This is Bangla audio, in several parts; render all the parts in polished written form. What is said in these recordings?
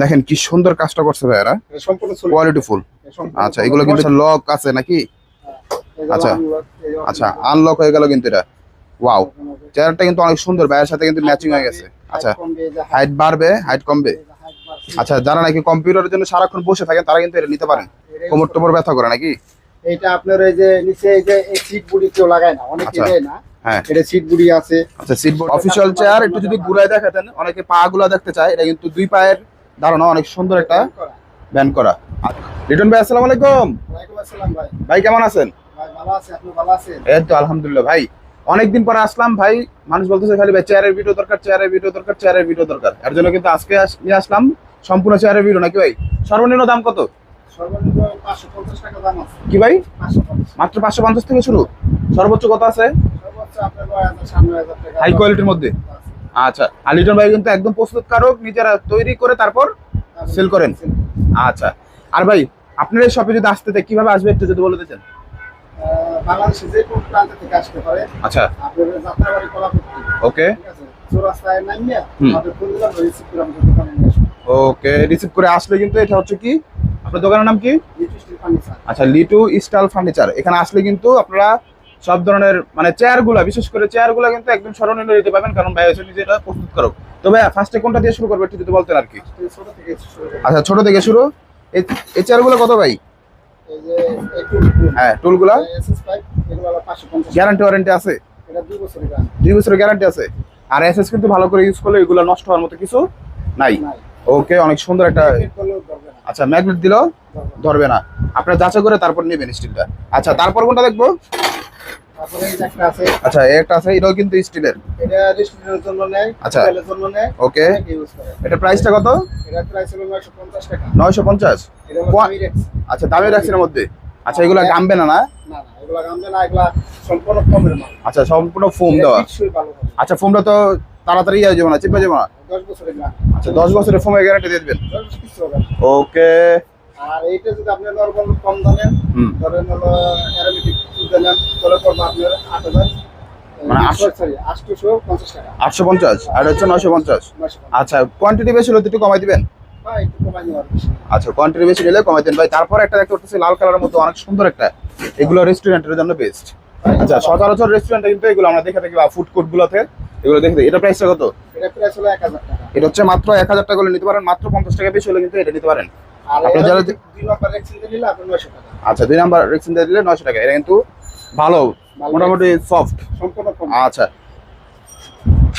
দেখেন কি সুন্দর কাজটা করছে ভাইরা, কোয়ালিটি ফুল। আচ্ছা এগুলো কিন্তু লক আছে নাকি? আচ্ছা আচ্ছা আনলক হয়ে গেল কিন্তু এটা। ওয়াও, চেয়ারটা কিন্তু অনেক সুন্দর, ভাইয়ের সাথে কিন্তু ম্যাচিং হয়ে গেছে। আচ্ছা হাইট বাড়বে, হাইট কমবে। আচ্ছা যারা নাকি কম্পিউটারের জন্য সারাক্ষণ বসে থাকেন তারা কিন্তু এটা নিতে পারেন। কোমর টোমর ব্যথা করে নাকি? এটা আপনার এই যে নিচে এই যে এই সিট বুড়ি কেউ লাগায় না, অনেকে দেয় না। হ্যাঁ এটা সিট বুড়ি আছে। আচ্ছা সিট বোর্ড অফিশিয়াল চেয়ার। একটু যদি ঘুরায় দেখাতেন, অনেকে পা গুলা দেখতে চায়। এটা কিন্তু দুই পায়ের দাঁড়ানো, অনেক সুন্দর একটা ব্যান্ড করা। রিটন ভাই আসসালামু আলাইকুম। ওয়ালাইকুম আসসালাম ভাই। ভাই কেমন আছেন? ভাই ভালো আছি, আপনি ভালো আছেন? এই তো আলহামদুলিল্লাহ ভাই। অনেকদিন পরে আসলাম ভাই, মানুষ বলতেছে খালি ভাই চেয়ারের ভিডিও দরকার, চেয়ারের ভিডিও দরকার, চেয়ারের ভিডিও দরকার। এর জন্য কিন্তু আজকে নিয়ে আসলাম সম্পূর্ণ চেয়ারের ভিডিও। নাকি ভাই? সর্বনিম্ন দাম কত? সর্বনিম্ন 550 টাকা দাম আছে। কি ভাই? 550। মাত্র 550 থেকে শুরু? সর্বোচ্চ কত আছে? সর্বোচ্চ আপনার 9000 টাকা। হাই কোয়ালিটির মধ্যে। আচ্ছা, আর লিটন ভাই কিন্তু একদম প্রস্তুতকারক, নিজেরা তৈরি করে তারপর সেল করেন। আচ্ছা, আর ভাই আপনার এই শপে যদি আসতে চাই কিভাবে আসবে একটু যদি বলে দিতেন। বাংলাদেশে যে কোন প্রান্ত থেকে আসতে পারে। আচ্ছা আপনাদের যাত্রাবাড়ি কলাপট্টি। ওকে ঠিক আছে, চৌরাস্তায় নামিয়ে আমাদের প্রতিদিন রিসিভ করে আমাদের দোকানে নিয়ে আসুন। ওকে, রিসিভ করে আসলে কিন্তু এটা হচ্ছে কি, আপনার দোকানের নাম কি? Litu steel furniture. আচ্ছা লিটু স্টাইল ফার্নিচার। এখানে আসলে কিন্তু আপনারা সব ধরনের মানে চেয়ারগুলা, বিশেষ করে চেয়ারগুলা কিন্তু একদম সর্বনিম্ন দিতে পারবেন, কারণ ভাই হচ্ছে নিজেটা প্রস্তুত করো। তবে ফার্স্টে কোনটা দিয়ে শুরু করবে একটু যদি বলতেন আর কি। ছোট থেকে শুরু করে। আচ্ছা ছোট থেকে শুরু। এই চেয়ারগুলো কত ভাই? এই যে এই টুল, হ্যাঁ টুলগুলা SS5 এগুলো হলো 550। গ্যারান্টি ওয়ারেন্টি আছে? এটা 2 বছরের গ্যারান্টি। 2 বছরের গ্যারান্টি আছে। আর এসএস কিন্তু ভালো করে ইউজ করলে এগুলো নষ্ট হওয়ার মতো কিছু নাই। নাই। ওকে, অনেক সুন্দর একটা। করলেও ধরবে না। আচ্ছা ম্যাগনেট দিলেও ধরবে না, আপনারা যাচাই করে তারপর নেবেন স্টিলটা। আচ্ছা তারপর কোনটা দেখবো? তারপরে এই যে একটা আছে। আচ্ছা একটা আছে, এটাও কিন্তু স্টিলের। এটা রেস্টুরেন্টের জন্য নেয়, আচ্ছা। হোটেলের জন্য নেয়। ওকে, অনেকে ইউজ করে। এটা প্রাইসটা কত? এটা প্রাইস হলো 950 টাকা। 950। এটা হলো দামি রেক্স। আচ্ছা দামি রাখছেন মধ্যে। আচ্ছা এগুলো গামবে না? না না না, এগুলা গামবে না, এগুলা সম্পূর্ণ কমের মাল। আচ্ছা সম্পূর্ণ ফোম দেওয়া। টিকসই ভালো হবে। আচ্ছা ফোমটা তো তাড়াতাড়ি ইয়ে যাবে না, চিপে যাবে না? 10 বছরের গ্যারান্টি। আচ্ছা 10 বছরের ফোমের গ্যারান্টি দিয়ে দিবেন। 10 বছর কিছু হবে না। ওকে। আর এইটা যদি আপনি নরমাল কম দামের ধরেন হলো অ্যারোমেটিক নেন, তাহলে পড়বে আপনার 8000, মানে 850 টাকা। 850 আর হচ্ছে 950। 950। আচ্ছা কোয়ান্টিটি বেশি হলে তো একটু কমাই দিবেন। ভাই একটু কমাই নিতে পারবেন। আচ্ছা কোয়ান্টিটি বেশি নিলে কমাই দেন ভাই। তারপর একটা দেখতে পাচ্ছি লাল কালারের মতো অনেক সুন্দর একটা, এগুলো রেস্টুরেন্টের জন্য বেস্ট। আচ্ছা সচরাচর রেস্টুরেন্টে কিন্তু এগুলো আমরা দেখে থাকি, বা ফুড কোর্ট গুলোতে এগুলো দেখে থাকি। এটা প্রাইসটা কত? এটা প্রাইস হলো 1000 টাকা। এটা হচ্ছে মাত্র 1000 টাকা হলে নিতে পারেন, মাত্র 50 টাকা বেশি হলে কিন্তু এটা নিতে পারেন। আর আপনার যারা 2 নাম্বার এক্সচেঞ্জ দিলে আপনি 900 টাকা। আচ্ছা 2 নাম্বার রেক্সিন দিয়ে দিলে 900 টাকা। এটা কিন্তু ভালো, মোটামুটি সফট। সম্পূর্ণ কম। আচ্ছা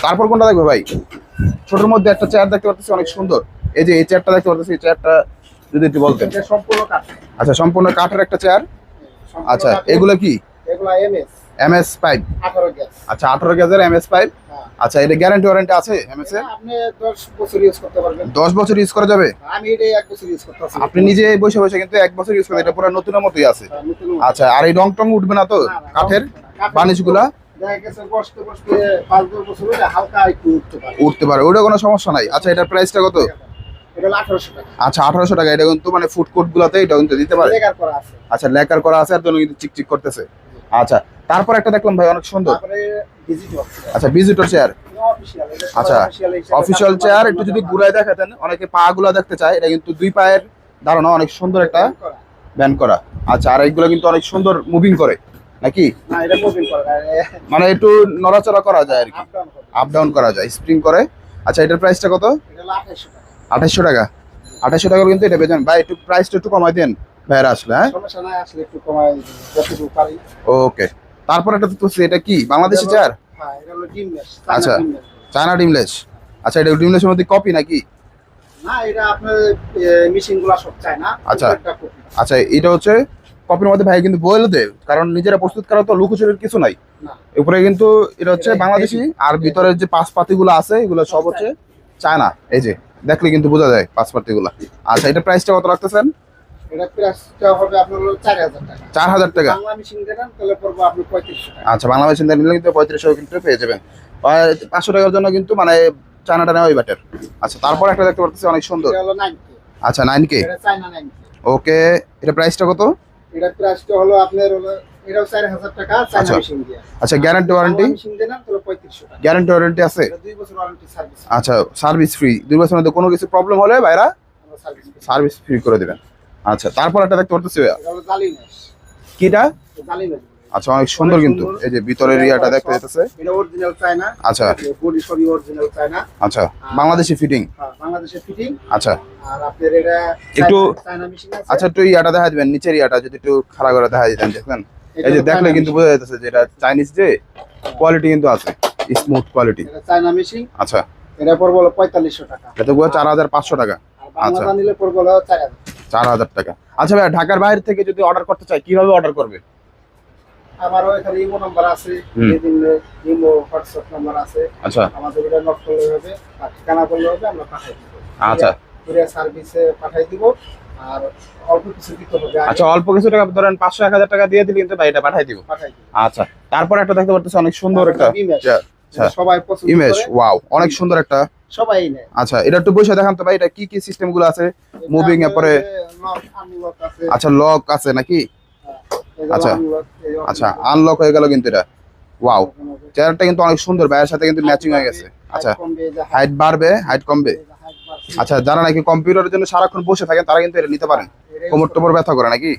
তারপর কোনটা দেখবো ভাই? ছোটর মধ্যে একটা চেয়ার দেখতে পাচ্ছি অনেক সুন্দর। এই যে এই চেয়ারটা দেখতে পাচ্ছি, এই চেয়ারটা যদি একটু বলতেন। এটা সম্পূর্ণ কাঠ। আচ্ছা সম্পূর্ণ কাঠের একটা চেয়ার। আচ্ছা এগুলো কি? এগুলা এমএস এমএস পাইপ। 18 গ্যাস। আচ্ছা 18 গেজের এমএস পাইপ। হ্যাঁ। আচ্ছা এটা গ্যারান্টি ওয়ারেন্টি আছে এমএস এর? আপনি 10 বছর ইউজ করতে পারবেন। 10 বছর ইউজ করা যাবে? আমি এটা 1 বছর ইউজ করতেছি। আপনি নিজে বসে বসে কিন্তু 1 বছর ইউজ করেন, এটা পুরো নতুনের মতোই আছে। নতুন। আচ্ছা আর এই রং টং উঠবে না তো কাঠের বানিশগুলা? দেখা গেছে বসতে বসতে 5-10 বছর হলে হালকা একটু উঠতে পারে। উঠতে পারে, ওটা কোনো সমস্যা নাই। আচ্ছা এটার প্রাইসটা কত? এটা হলো 1800 টাকা। আচ্ছা 1800 টাকা। এটা কিন্তু মানে ফুড কোর্ট গুলাতে এটা কিন্তু দিতে পারে। লেকার করা আছে। আচ্ছা লেকার করা আছে, আর জন্য কিন্তু চিকচিক করতেছে। আচ্ছা তারপর একটা দেখলাম ভাই অনেক সুন্দর। তারপরে ভিজিটর। আচ্ছা ভিজিটর চেয়ার। অফিশিয়াল। আচ্ছা অফিশিয়াল চেয়ার। একটু যদি ঘুরায় দেখাতেন, অনেকে পা গুলা দেখতে চায়। এটা কিন্তু দুই পায়ের দাঁড়ানো, অনেক সুন্দর একটা ব্যান্ড করা। আচ্ছা আর এইগুলো কিন্তু অনেক সুন্দর মুভিং করে নাকি? না এটা মুভিং করা মানে একটু নড়াচড়া করা যায় আর কি, আপ ডাউন করা যায়, স্প্রিং করে। আচ্ছা এটার প্রাইসটা কত? এটা হলো 2800 টাকা। 2800 টাকা। 2800 টাকা কিন্তু এটা পেয়েছেন ভাই। একটু প্রাইসটা একটু কমাই দেন ভাইরা আসলে। হ্যাঁ সমস্যা নাই, আসলে একটু কমাই যতটুকু পারি। ওকে। তারপর একটা তো এটা কি বাংলাদেশি চেয়ার? হ্যাঁ এটা হলো ডিমলেস। আচ্ছা চায়না ডিমলেস। আচ্ছা এটা ডিমলেসের মধ্যে কপি নাকি? না এটা আপনার মেশিনগুলো সব চায় না। আচ্ছা আচ্ছা এটা হচ্ছে কপির মধ্যে ভাই কিন্তু বলে দেয়, কারণ নিজেরা প্রস্তুত করা তো লুকোচুরির কিছু নাই। উপরে কিন্তু এটা হচ্ছে বাংলাদেশি, আর ভিতরের যে পাঁচপাতিগুলো আছে এগুলো সব হচ্ছে চায়না। এই যে দেখলে কিন্তু বোঝা যায় পাঁচপাতিগুলো। আচ্ছা এটা প্রাইসটা কত রাখতেছেন? এটা প্রাইসটা হবে আপনার হলো 4000 টাকা। 4000 টাকা। বাংলা মেশিন দেন তাহলে পড়বে আপনি 3500 টাকা। আচ্ছা বাংলা মেশিন নিলে কিন্তু 3500 কিন্তু পেয়ে যাবেন। 500 টাকার জন্য কিন্তু মানে চায়নাটা নেওয়াই বেটার। আচ্ছা তারপর একটা দেখতে পাচ্ছি অনেক সুন্দর। এটা হলো 9K। আচ্ছা 9K। এটা চায়না 9K। ওকে, এটা প্রাইসটা কত? এটা প্রাইসটা হলো আপনার হলো এটাও 4000 টাকা চায়না মেশিন দিয়ে। আচ্ছা গ্যারান্টি ওয়ারেন্টি? মেশিন দেন তাহলে 3500 টাকা। গ্যারান্টি ওয়ারেন্টি আছে? এটা 2 বছর ওয়ারেন্টি সার্ভিস। আচ্ছা সার্ভিস ফ্রি 2 বছরের মধ্যে কোনো কিছু প্রবলেম হলে ভাইরা সার্ভিস সার্ভিস ফ্রি করে দিবেন। আচ্ছা, তারপর একটা দেখতে পারতেছি ভাইয়া, এটা হলো জালি ম্যাশ। কিটা? জালি ম্যাশ। আচ্ছা, অনেক সুন্দর কিন্তু এই যে ভিতরের এরিয়াটা দেখতে যাচ্ছে। এটা অরিজিনাল চায়না। আচ্ছা, বডি সবই অরিজিনাল চায়না। আচ্ছা, বাংলাদেশি ফিটিং। হ্যাঁ, বাংলাদেশের ফিটিং। আচ্ছা, আর আপনার এটা একটু চায়না মেশিন আছে। আচ্ছা, একটু ইয়াটা দেখা দিবেন, নিচের ইয়াটা যদি একটু খাড়া করে দেখা দিতেন, দেখবেন এই যে দেখলে কিন্তু বোঝা যাচ্ছে যে এটা চাইনিজ, যে কোয়ালিটি কিন্তু আছে, স্মুথ কোয়ালিটি। এটা চায়না মেশিন। আচ্ছা, এটা পড়বে হলো 4500 টাকা। এটা পুরো 4500 টাকা। আর বাংলা নিলে পড়বে হলো 4000। 4000 টাকা। আচ্ছা ভাই, ঢাকার বাইরে থেকে যদি অর্ডার করতে চাই কিভাবে অর্ডার করবে? আমারও এখানে ইমো নাম্বার আছে, ইমো হোয়াটসঅ্যাপ নাম্বার আছে। আচ্ছা, আমাদের এটা নক করলে হবে, আর ঠিকানা বললে হবে, আমরা পাঠাই দিব। আচ্ছা, কুরিয়ার সার্ভিসে পাঠাই দিব। আর অল্প কিছু দিতে হবে। আচ্ছা, অল্প কিছু টাকা ধরেন 500-1000 টাকা দিয়ে দিলে কিন্তু ভাই এটা পাঠাই দিব। পাঠাই দিব। আচ্ছা, তারপর একটা দেখতে পারতেছি অনেক সুন্দর একটা আচ্ছা, সবাই পছন্দ ইমেজ, করে। ওয়াও, অনেক সুন্দর একটা। সবাই নেয়। আচ্ছা, এটা একটু বসে দেখান তো ভাই, এটা কি কি সিস্টেম গুলো আছে? মুভিং এর পরে লক আনলক আছে। আচ্ছা, লক আছে নাকি? এই যে আচ্ছা, unlock, এই যে আচ্ছা, আনলক হয়ে গেল কিন্তু এটা। ওয়াও, চেয়ারটা কিন্তু অনেক সুন্দর, ভাইয়ের সাথে কিন্তু ম্যাচিং হয়ে গেছে। আচ্ছা, height কমবে, এই যে হাইট বাড়বে, হাইট কমবে। height বাড়ছে। আচ্ছা, যারা নাকি কম্পিউটারের জন্য সারাক্ষণ বসে থাকেন তারা কিন্তু এটা নিতে পারেন। এটাই কোমর টোমর ব্যথা করে নাকি?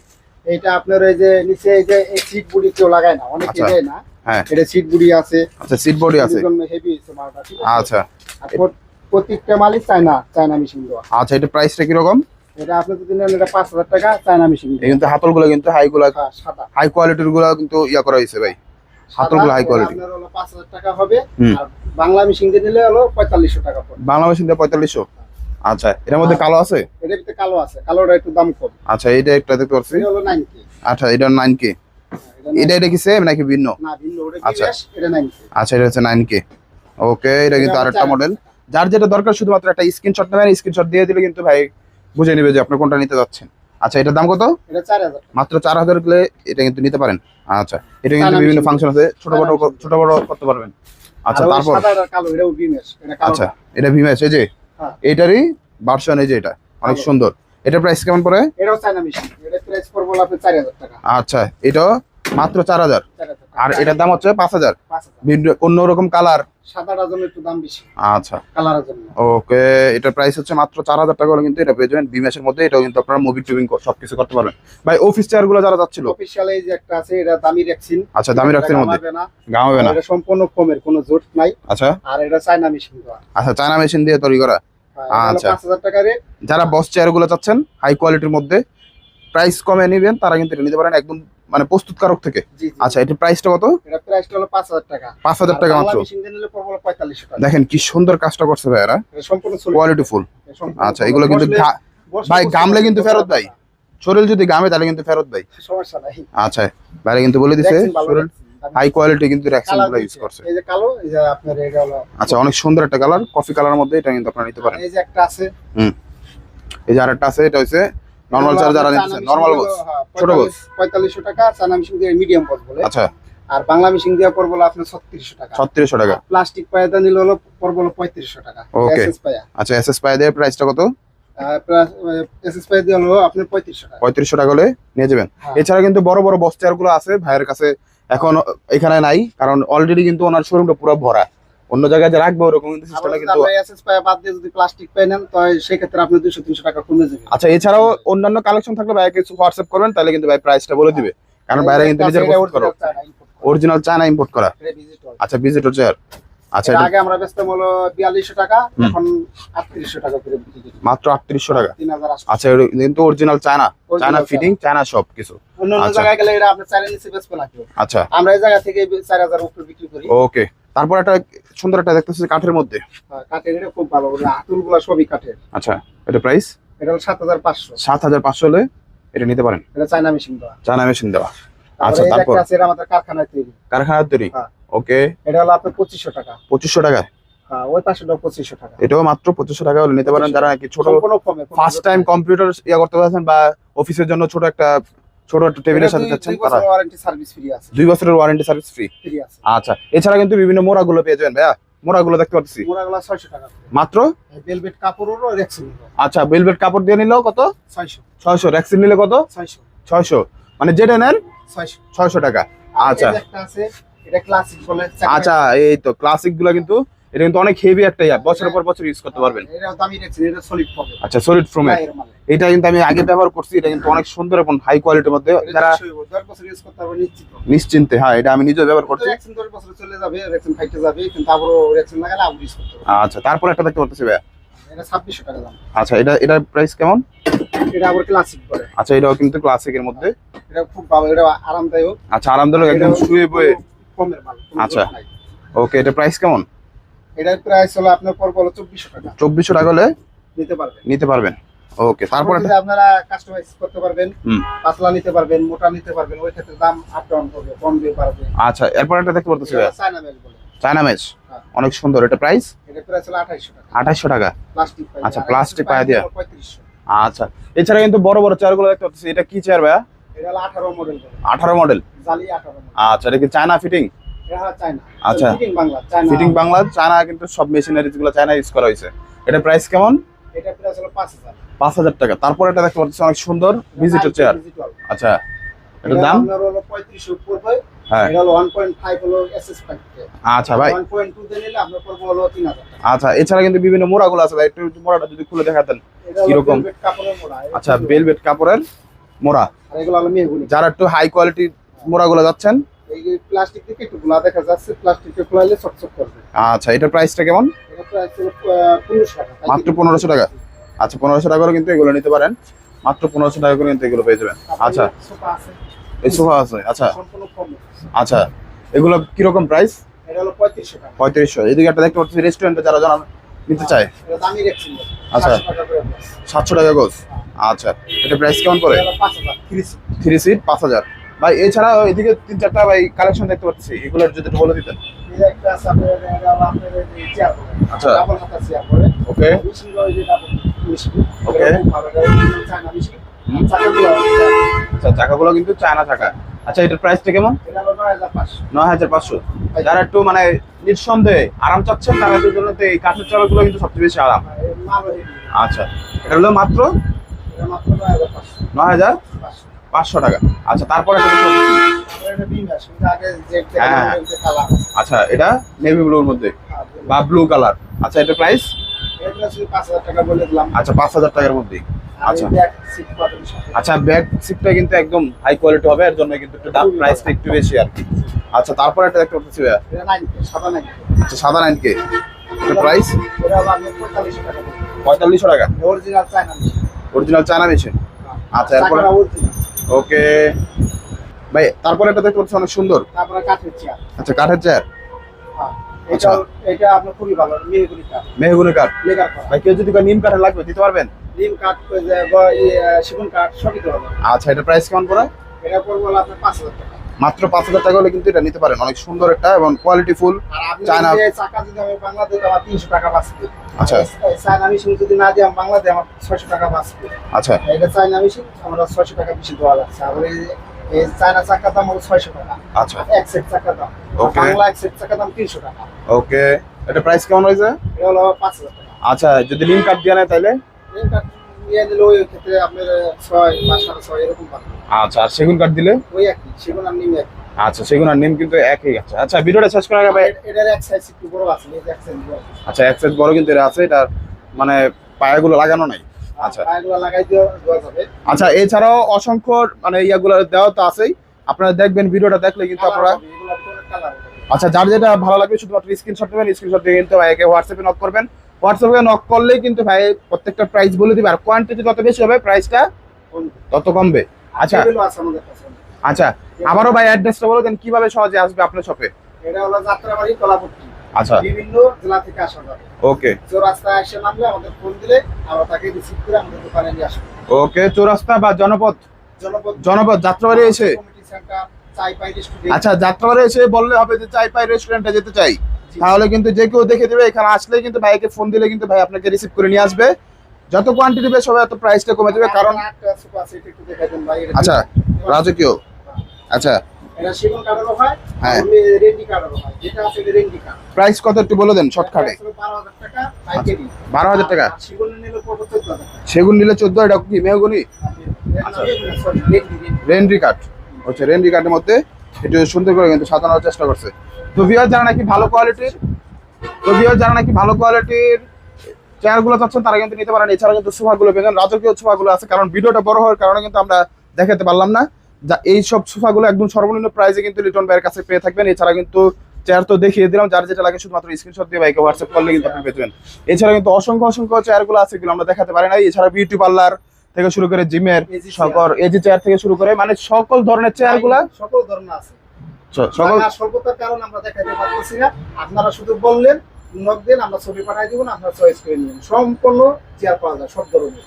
এইটা আপনার এই যে নিচে এই যে এই সিট বুড়ি কেউ লাগায় না, অনেকে আচ্ছা, দেয় না। হ্যাঁ, এটা সিট বুড়ি আছে। আচ্ছা, সিট বডি আছে। হেভি আছে মালটা, ঠিক আছে? আচ্ছা, আর প্রত্যেকটা মালই চায়না মেশিন দেওয়া। আচ্ছা, এটা প্রাইসটা কিরকম? এটা আপনি যদি নেন এটা 5000 টাকা, চায়না মেশিন। এই কিন্তু হাতলগুলো কিন্তু সাদা হাই কোয়ালিটির গুলো কিন্তু ইয়া করা হয়েছে ভাই, হাতলগুলো হাই কোয়ালিটি। আপনার হলো 5000 টাকা হবে। হুম। আর বাংলা মেশিন দিয়ে নিলে হলো 4500 টাকা পড়বে। বাংলা মেশিন দিয়ে 4500। আচ্ছা, এর মধ্যে কালো আছে? এটার ভিতরে কালো আছে, কালোটা একটু দাম কম। আচ্ছা, এটা একটা দেখতে পাচ্ছি। এটা হলো 9K। আচ্ছা, এটা 9K। এটা কি সেম নাকি ভিন্ন? না, ভিন্ন। ওটা আচ্ছা। বিশেষ, এটা 9K। আচ্ছা, এটা হচ্ছে 9K। ওকে, এটা কিন্তু এটা আরেকটা হচ্ছে মডেল। যার যেটা দরকার শুধুমাত্র একটা স্ক্রিনশট নেবেন, স্ক্রিনশট দিয়ে দিলে কিন্তু ভাই বুঝে নেবে যে আপনি কোনটা নিতে যাচ্ছেন। আচ্ছা, এটার দাম কত? এটা 4000 টাকা। মাত্র 4000 গেলে এটা কিন্তু নিতে পারেন। আচ্ছা, এটা কিন্তু চায়না বিভিন্ন মেশিন। ফাংশন আছে, ছোট চায়না বড় মেশিন। ছোট বড় করতে পারবেন। আচ্ছা, আর ওই তারপর সাদা আর কালো, এটাও বিমেশ, এটা কালো। আচ্ছা, এটা ভিমেস, এই যে হ্যাঁ। এটারই ভার্সন, এই যে এটা অনেক ভালো। সুন্দর। এটা প্রাইস কেমন পড়ে? এটাও চায়না মেশিন। এটা প্রাইস পড়বে হলো আপনার 4000 টাকা। আচ্ছা, এটাও মাত্র 4000। 4000 টাকা। আর এটার দাম হচ্ছে 5000। 5000। অন্যরকম কালার। সাদাটার জন্য একটু দাম বেশি, আচ্ছা, কালারের জন্য। ওকে, এটার প্রাইস হচ্ছে মাত্র 4000 টাকা হলে কিন্তু এটা পেয়ে যাবেন বিমেশের মধ্যে। এটাও কিন্তু আপনারা মুভি টুবিং সবকিছু করতে পারবেন ভাই। অফিস চেয়ার গুলো যারা যাচ্ছিল, অফিশিয়াল এই যে একটা আছে, এটা দামি রেক্সিন। আচ্ছা, দামি রাখছেন মধ্যে গামাবে না। এটা সম্পূর্ণ কমের, কোনো জোট নাই। আচ্ছা, আর এটা চায়না মেশিন দেওয়া। আচ্ছা, চায়না মেশিন দিয়ে তৈরি করা। আচ্ছা। 5000 টাকা রেট। যারা বস চেয়ার গুলো চাচ্ছেন হাই কোয়ালিটির মধ্যে, প্রাইস কমে নিবেন, তারা কিন্তু এটা নিতে পারেন একদম মানে প্রস্তুতকারক থেকে। জি, জি। আচ্ছা, এটার প্রাইসটা কত? এটা প্রাইসটা হলো 5000 টাকা। 5000 টাকা মাত্র। মেশিন দিয়ে নিলে পড়বে হলো 4500 টাকা। দেখেন কি সুন্দর কাজটা করছে ভাইরা, এটা সম্পূর্ণ কোয়ালিটি ফুল। সম্পূর্ণ আচ্ছা, এগুলো কিন্তু ভাই গামলে কিন্তু ফেরত ভাই, শরীর যদি গামে তাহলে কিন্তু ফেরত ভাই। সমস্যা নাই। আচ্ছা, ভাইরা কিন্তু বলে দিছে Rexin ভালো শরীর Rexin। হাই কোয়ালিটি কিন্তু রেক্সিন কালার গুলো ইউজ দিচ্ছে। করছে। এই যে কালো, এই যে আপনার এটা হলো। আচ্ছা, অনেক সুন্দর একটা কালার, কফি কালারের মধ্যে, এটা কিন্তু আপনারা নিতে পারেন। এই যে একটা আছে। এই যে আরেকটা আছে, এটা হচ্ছে নরমাল চার্জ যারা নিতেছেন, নরমাল বক্স, ছোট বক্স 4500 টাকা। চায়না মেশিন দিয়ে মিডিয়াম বক্স বলে। আচ্ছা, আর বাংলা মেশিন দিয়ে পড়বে হলো আপনার 3600 টাকা। 3600 টাকা। প্লাস্টিক পায়াটা নিলে হলো পড়বে হলো 3500 টাকা। ওকে। এসএস পায়া। আচ্ছা, এসএস পাই দিয়ে প্রাইসটা কত? এসএস পায়া দিয়ে হলো আপনার 3500 টাকা। 3500 টাকা হলে নিয়ে যাবেন। হ্যাঁ। এছাড়া কিন্তু বড় বড় বক্স চেয়ার গুলো আছে ভাইয়ের কাছে, এখন এখানে নাই, কারণ অলরেডি কিন্তু ওনার শোরুমটা পুরো ভরা। অন্য জায়গায় যে রাখবে ওরকম কিন্তু সিস্টেমটা কিন্তু। এসএস পায়া বাদ দিয়ে যদি প্লাস্টিক পায় নেন, তো সেই ক্ষেত্রে আপনি 200-300 টাকা কমে যাবে। আচ্ছা, এছাড়াও অন্যান্য কালেকশন থাকলে ভাই কিছু হোয়াটসঅ্যাপ করবেন, তাহলে কিন্তু ভাই প্রাইসটা বলে দিবে, কারণ বাইরে কিন্তু নিজের পছন্দ করো। অরিজিনাল চায়না ইম্পোর্ট করা। আচ্ছা, ভিজিটর চেয়ার। আচ্ছা, এর আগে আমরা বেচতাম হলো 4200 টাকা, এখন 3800 টাকা করে বিক্রি করি। মাত্র 3800 টাকা। 3800। আচ্ছা, এটা কিন্তু original China, China fitting, China সব কিছু। অন্য আচ্ছা। জায়গায় গেলে এটা আপনি 4 নিচে বেচবে না কেউ। আচ্ছা, আমরা এই জায়গা থেকে 4000 উপরে বিক্রি করি। ওকে। তারপর একটা সুন্দর একটা দেখতেছি কাঠের মধ্যে। কাঠের, এটা খুব ভালো, হাতুলগুলো সবই কাঠের। আচ্ছা, এটা প্রাইস এটা হলো 7500। 7500 হলে এটা নিতে পারেন, এটা চায়না মেশিন দেওয়া। চায়না মেশিন দেওয়া। আচ্ছা, আচ্ছা, তারপর তারপর আছে, এটা আমাদের কারখানায় তৈরি। কারখানার তৈরি। হ্যাঁ। ওকে, এটা হলো আপনার 2500 টাকা। 2500 টাকা। হ্যাঁ, ওই পাশেটাও 2500 টাকা। এটাও মাত্র 2500 টাকা হলে নিতে পারেন, যারা নাকি ছোট সম্পূর্ণ কমে, কোনো ফার্স্ট জোট টাইম নাই। কম্পিউটার ইয়া করতে পারছেন, বা অফিসের জন্য ছোট একটা টেবিলের সাথে এটা যাচ্ছেন, 2 তারা বছর ওয়ারেন্টি সার্ভিস ফ্রি আছে। 2 বছরের ওয়ারেন্টি সার্ভিস ফ্রি। ফ্রি আছে। আচ্ছা, এছাড়া কিন্তু বিভিন্ন মোড়াগুলো পেয়ে যাবেন ভাইয়া, মোড়াগুলো দেখতে পাচ্ছি মোড়াগুলো 600 টাকা। মাত্র। ভেলভেট কাপড়েরও রেক্সিন। আচ্ছা, ভেলভেট কাপড় দিয়ে নিলেও কত? 600। 600। রেক্সিন নিলে কত? 600। 600, মানে যেটা নেন 600। 600 টাকা। আর আচ্ছা। এই যে একটা আছে, এটা ক্লাসিক বলে। আচ্ছা, এই তো ক্লাসিক গুলা কিন্তু এটা কিন্তু অনেক হেভি একটা ইয়ার, বছরের পর বছর ইউজ করতে পারবেন। এটা দামি রেখেছি, এটা সলিড হবে। আচ্ছা, সলিড ফোমের। এটা কিন্তু আমি আগে ব্যবহার করছি, এটা কিন্তু অনেক সুন্দর এবং হাই কোয়ালিটির মধ্যে, যারা 10 বছর ইউজ করতে পারবে নিশ্চিত। নিশ্চিন্তে। হ্যাঁ, এটা আমি নিজেও ব্যবহার করছি। রেক্সিন 10 বছর চলে যাবে, রেক্সিন ফাইটে যাবে, কিন্তু আবারও রেক্সিন লাগালে আবার ইউজ করতে পারবে। আচ্ছা, তারপর একটা দেখতে পাচ্ছি ভাইয়া। এটা 2600 টাকা দাম। আচ্ছা, এটার প্রাইস কেমন? এটা আবার ক্লাসিক করে। আচ্ছা, এটাও কিন্তু ক্লাসিকের মধ্যে। এটা খুব ভালো, এটা আরামদায়ক। আচ্ছা, আরামদায়ক, একদম শুয়ে বয়ে। কমের মাল। আচ্ছা, ওকে, এটা প্রাইস কেমন? এটার প্রাইস হলো আপনার পড়বে হলো 2400 টাকা। 2400 টাকা হলে নিতে পারবেন। ওকে, তারপর আপনারা কাস্টমাইজ করতে পারবেন, পাতলা নিতে পারবেন, মোটা নিতে পারবেন, ওই ক্ষেত্রে দাম আপ ডাউন করবে, কমবে বাড়বে। আচ্ছা, এরপর একটা দেখতে পাচ্ছি ভাইয়া, চায়না ম্যাচ বলে। চায়না ম্যাচ, অনেক সুন্দর। এটা প্রাইস? এটা প্রাইস হলো 2800 টাকা। 2800 টাকা। প্লাস্টিক পাই। আচ্ছা, প্লাস্টিক পায়া দিয়া। 3500। আচ্ছা, এছাড়া কিন্তু বড় বড় চেয়ারগুলো দেখতে পাচ্ছি, এটা কি চেয়ার ভাইয়া? এটা হলো 18 মডেল। 18 মডেল। জালি 18 মডেল। আচ্ছা, এটা কি চায়না ফিটিং? এটা চায়না। আচ্ছা, fitting Bangla, China. Fitting Bangla, China, কিন্তু সব মেশিনারিজ গুলো চায়না ইউজ করা হয়েছে। এটা প্রাইস কেমন? এটা প্রাইস হলো 5000। 5000 টাকা। তারপর এটা দেখতে পাচ্ছি অনেক সুন্দর ভিজিটর চেয়ার। আচ্ছা, এটার দাম? আপনার হলো 3500 উপর হয়। হ্যাঁ। এটা হলো 1.5 হলো এসএস ফ্যাক্টরি। আচ্ছা ভাই। 1.2 তে নিলে আপনার পড়বে হলো 3000 টাকা। আচ্ছা, এছাড়া কিন্তু বিভিন্ন মোড়াগুলো আছে ভাই, একটু মোড়াটা যদি খুলে দেখাতেন কি রকম? ভেলভেট কাপড়ের মোড়া। আচ্ছা, ভেলভেট কাপড়ের মোড়া। আর এগুলো হলো মেহগুনি। যারা একটু হাই কোয়ালিটির মোড়াগুলো যাচ্ছেন, এই যে প্লাস্টিক থেকে একটু গুলা দেখা যাচ্ছে, প্লাস্টিককে খোলালে চকচক করবে। আচ্ছা, এটার প্রাইসটা কেমন? এটা প্রাইস হলো 1500 টাকা। মাত্র 1500 টাকা। আচ্ছা, 1500 টাকা করে কিন্তু এগুলো নিতে পারেন, মাত্র 1500 টাকা করে কিন্তু এগুলো পেয়ে যাবেন। আচ্ছা, সোফা আছে। এই সোফা আছে। আচ্ছা, সম্পূর্ণ কম। আচ্ছা, এগুলো কিরকম প্রাইস? এটা হলো 3500 টাকা। 3500। এদিকে একটা দেখতে পাচ্ছি রেস্টুরেন্টে যারা জানা নিতে চায়। এটা দামি রেখেছি। আচ্ছা। 700 টাকা করে আছে। 700 টাকা গোছ। আচ্ছা, এটা প্রাইস কেমন পড়ে? এটা হলো 5000 3 সিট 5000। ভাই, এছাড়াও এদিকে 3-4টা ভাই কালেকশন দেখতে পাচ্ছি, এগুলোর যদি একটু বলে দিতেন। এই একটা আছে আপনার, এটা হলো আপনার এই চেয়ার। আচ্ছা। ডাবল হাতা চেয়ার করে। ওকে। মেশিন রয়েছে, যে ডাবল মেশিন। ওকে। ভালো এটা চায়না মেশিন। চাকাগুলো আচ্ছা, চাকাগুলো কিন্তু চায়না চাকা। আচ্ছা, এটার প্রাইসটা কেমন? এটা হলো 9500। 9500। যারা একটু মানে নিঃসন্দেহে আরাম চাচ্ছেন, তাদের জন্য তো এই কাঠের চাকাগুলো কিন্তু সবচেয়ে বেশি আরাম। মালও হেভি। আচ্ছা, এটা হলো মাত্র এটা মাত্র 9500। 9500 টাকা। আচ্ছা, তারপরে একটা দেখতে পাচ্ছি। এটা বিম আছে, কিন্তু আগে যে হ্যাঁ। কালার আছে। আচ্ছা, এটা নেভি ব্লুর মধ্যে বা ব্লু কালার। আচ্ছা, এটা প্রাইস? এটা শুধু 5000 টাকা বলে দিলাম। আচ্ছা, 5000 টাকার মধ্যে। আচ্ছা। ব্যাক সিট পাবেন সাথে। আচ্ছা, ব্যাক সিটটা কিন্তু একদম হাই কোয়ালিটি হবে, এর জন্য কিন্তু একটু দাম, প্রাইসটা একটু বেশি আর কি। আচ্ছা, তারপরে একটা দেখতে পাচ্ছি ভাইয়া। এটা 9K, সাদা 9K। আচ্ছা, সাদা 9K। এটা প্রাইস? এটা হলো আপনার 4500 টাকা। 4500 টাকা। Original China machine. Original China machine. আচ্ছা, এরপরে? China original. ওকে ভাই, তারপরে একটা দেখতে পাচ্ছি অনেক সুন্দর। তারপরে কাঠের চেয়ার। আচ্ছা, কাঠের চেয়ার। হ্যাঁ। আচ্ছা। এটা আপনার খুবই ভালো, মেহগুনি কাঠ। মেহগনি কাঠ। লেগার করা। ভাই, কেউ যদি নিম কাঠের লাগবে দিতে পারবেন? নিম কাঠ, সেগুন কাঠ সবই দেওয়া যাবে। আচ্ছা, এটা প্রাইস কেমন পড়ে? এটা পড়বে হলো আপনার 5000 টাকা। মাত্র 5000 টাকা হলে কিন্তু এটা নিতে পারেন, অনেক সুন্দর একটা এবং কোয়ালিটি ফুল আর আপনি চায়না। যদি চাকা যদি আমি বাংলাদেশে আমার 300 টাকা বাঁচবে। আচ্ছা। চায়না মেশিন যদি না দিই আমি বাংলাদেশে আমার 600 টাকা বাঁচবে। আচ্ছা। এটা চায়না মেশিন, আমরা 600 টাকা বেশি দেওয়া লাগছে। আর এই চায়না চাকার দাম হলো 600 টাকা। আচ্ছা। এক সেট চাকার দাম। ওকে। বাংলা এক সেট চাকার দাম 300 টাকা। ওকে, এটা প্রাইস কেমন হয়েছে? এটা হলো 5000 টাকা। আচ্ছা, যদি নিম কাঠ দিয়ে নেয় তাহলে? নিম কাঠ নিয়ে নিলে ওই ক্ষেত্রে আপনার 6 বা 6.5 এরকম পাবেন। আচ্ছা, আর সেগুন কাঠ দিলে? ওই একই, সেগুন আর নিম একই। আচ্ছা, সেগুন আর নিম কিন্তু একই। আচ্ছা আচ্ছা, ভিডিওটা শেষ করার আগে ভাই, এটার এক সাইজ একটু বড় আছে, এই যে এক সাইজ বড়। আচ্ছা, এক সাইজ বড় কিন্তু এটা আছে, এটা মানে পায়াগুলো লাগানো নাই। আচ্ছা। পায়াগুলো লাগাই দেওয়া যাবে। আচ্ছা, এছাড়াও অসংখ্য মানে ইয়াগুলো দেওয়া তো আছেই, আপনারা দেখবেন, ভিডিওটা দেখলে কিন্তু আপনারা। এগুলো কালার হবে। আচ্ছা, যার যেটা ভালো লাগবে শুধুমাত্র স্ক্রিনশট নেবেন, স্ক্রিনশট দিয়ে কিন্তু ভাইকে হোয়াটসঅ্যাপে নক করবেন। হোয়াটসঅ্যাপে নক করলেই কিন্তু ভাই প্রত্যেকটা প্রাইস বলে দিবে, আর কোয়ান্টিটি যত বেশি হবে প্রাইসটা তত কমবে। আচ্ছা। এগুলো আছে আমাদের কাছে। আচ্ছা, আবারও ভাই অ্যাড্রেসটা বলে দেন, কিভাবে সহজে আসবে আপনার শপে? এটা হলো যাত্রাবাড়ি, কলাপট্টি। আচ্ছা। বিভিন্ন জেলা থেকে আসা যাবে। ওকে। চৌরাস্তায় এসে নামলে আমাদের ফোন দিলে আমরা তাকে রিসিভ করে আমাদের দোকানে নিয়ে আসবো। ওকে, চৌরাস্তা বা জনপথ যাত্রাবাড়ি এসে। কমিটি সেন্টার, চাই পাই রেস্টুরেন্ট। আচ্ছা, যাত্রাবাড়ি এসে বললে হবে যে চাই পাই রেস্টুরেন্টে যেতে চাই, তাহলে কিন্তু যে কেউ দেখে দেবে। এখানে আসলে কিন্তু ভাইকে ফোন দিলে কিন্তু ভাই আপনাকে রিসিভ করে নিয়ে আসবে। যত কোয়ান্টিটি বেশি হবে তত প্রাইসটা কমে যাবে, কারণ। একটা সুপার আছে, এটা একটু দেখাই দেন ভাই। আচ্ছা, রাজকীয়। আচ্ছা, এটা সেগুন কাঠেরও হয়, হ্যাঁ। রেন্ডি কাঠেরও হয়। যেটা আছে এটা রেন্ডি কাঠ। প্রাইস কত একটু বলে দেন শর্টকাটে। 12000 টাকা পাইকারি। 12000 টাকা। সেগুন নিলে পড়বে 14000 টাকা। সেগুন নিলে 14, এটা কি মেহগনি? রেন্ডি কাঠ হচ্ছে, রেন্ডি কাঠের মধ্যে একটু সুন্দর করে কিন্তু সাজানোর চেষ্টা করছে। তো ভিউয়ার যারা নাকি ভালো কোয়ালিটির তো ভিউয়ার যারা নাকি ভালো কোয়ালিটির চেয়ারগুলো চাচ্ছেন তারা কিন্তু নিতে পারেন। এছাড়া কিন্তু সোফাগুলো পেয়ে যান, রাজকীয় সোফাগুলো আছে। কারণ ভিডিওটা বড় হওয়ার কারণে কিন্তু আমরা দেখাতে পারলাম না। যা এই সব সোফাগুলো একদম সর্বনিম্ন প্রাইসে কিন্তু লিটন ভাইয়ের কাছে পেয়ে থাকবেন। এছাড়া কিন্তু চেয়ার তো দেখিয়ে দিলাম, যার যেটা লাগে শুধুমাত্র স্ক্রিনশট দিয়ে ভাইকে হোয়াটসঅ্যাপ করলে কিন্তু আপনি পেয়ে যাবেন। এছাড়া কিন্তু অসংখ্য অসংখ্য চেয়ারগুলো আছে, এগুলো আমরা দেখাতে পারি না। এছাড়া বিউটি পার্লার থেকে শুরু করে জিমের সকল এজি চেয়ার থেকে শুরু করে মানে সকল ধরনের চেয়ারগুলা সকল ধরনের আছে। সকল স্বল্পতার কারণে আমরা দেখাইতে পারতেছি না। আপনারা শুধু বললেন, নক দেন, আমরা ছবি পাঠিয়ে দিব, আপনারা চয়েস করে নিন। সম্পূর্ণ চেয়ার পাওয়া যায় সব ধরনের।